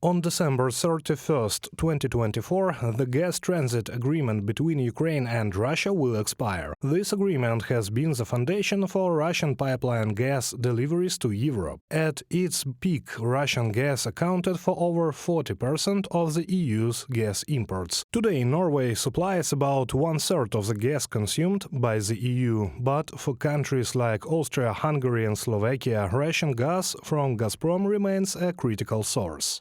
On December 31, 2024, the gas transit agreement between Ukraine and Russia will expire. This agreement has been the foundation for Russian pipeline gas deliveries to Europe. At its peak, Russian gas accounted for over 40% of the EU's gas imports. Today, Norway supplies about one-third of the gas consumed by the EU, but for countries like Austria, Hungary and Slovakia, Russian gas from Gazprom remains a critical source.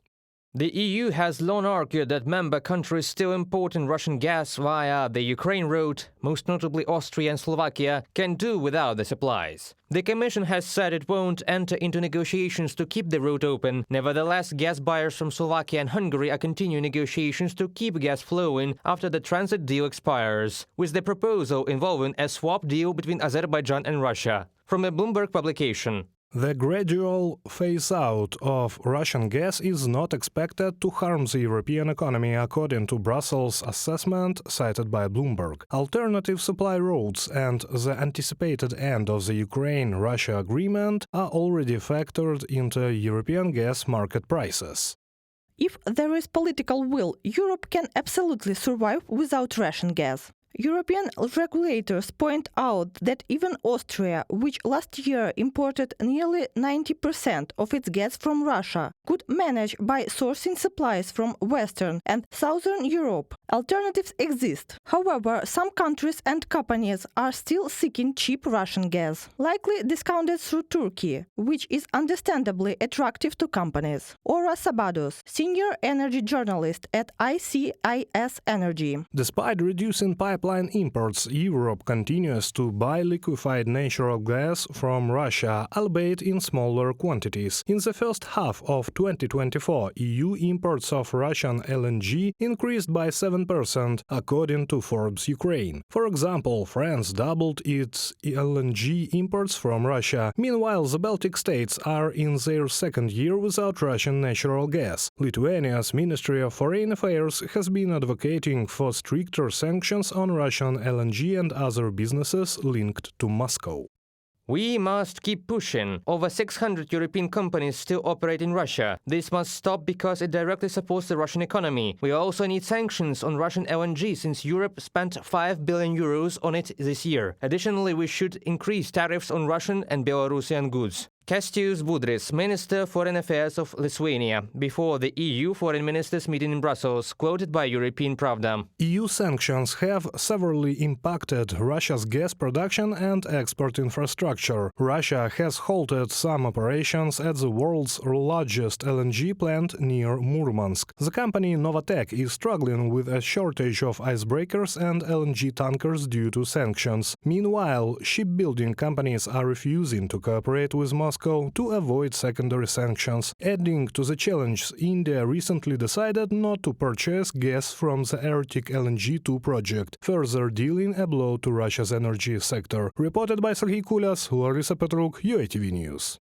The EU has long argued that member countries still importing Russian gas via the Ukraine route, most notably Austria and Slovakia, can do without the supplies. The Commission has said it won't enter into negotiations to keep the route open. Nevertheless, gas buyers from Slovakia and Hungary are continuing negotiations to keep gas flowing after the transit deal expires, with the proposal involving a swap deal between Azerbaijan and Russia. From a Bloomberg publication. The gradual phase-out of Russian gas is not expected to harm the European economy, according to Brussels' assessment cited by Bloomberg. Alternative supply routes and the anticipated end of the Ukraine-Russia agreement are already factored into European gas market prices. If there is political will, Europe can absolutely survive without Russian gas. European regulators point out that even Austria, which last year imported nearly 90% of its gas from Russia, could manage by sourcing supplies from Western and Southern Europe. Alternatives exist. However, some countries and companies are still seeking cheap Russian gas, likely discounted through Turkey, which is understandably attractive to companies. Ora Sabados, senior energy journalist at ICIS Energy. Despite reducing pipeline imports, Europe continues to buy liquefied natural gas from Russia, albeit in smaller quantities. In the first half of 2024, EU imports of Russian LNG increased by 7%, according to Forbes Ukraine. For example, France doubled its LNG imports from Russia. Meanwhile, the Baltic states are in their second year without Russian natural gas. Lithuania's Ministry of Foreign Affairs has been advocating for stricter sanctions on Russian LNG and other businesses linked to Moscow. We must keep pushing. Over 600 European companies still operate in Russia. This must stop because it directly supports the Russian economy. We also need sanctions on Russian LNG since Europe spent 5 billion euros on it this year. Additionally, we should increase tariffs on Russian and Belarusian goods. Kęstutis Budrys, Minister of Foreign Affairs of Lithuania, before the EU foreign ministers meeting in Brussels, quoted by European Pravda. EU sanctions have severely impacted Russia's gas production and export infrastructure. Russia has halted some operations at the world's largest LNG plant near Murmansk. The company Novatek is struggling with a shortage of icebreakers and LNG tankers due to sanctions. Meanwhile, shipbuilding companies are refusing to cooperate with Moscow to avoid secondary sanctions. Adding to the challenge, India recently decided not to purchase gas from the Arctic LNG 2 project, further dealing a blow to Russia's energy sector. Reported by Serhiy Kulyas, Larissa Petruk, UATV News.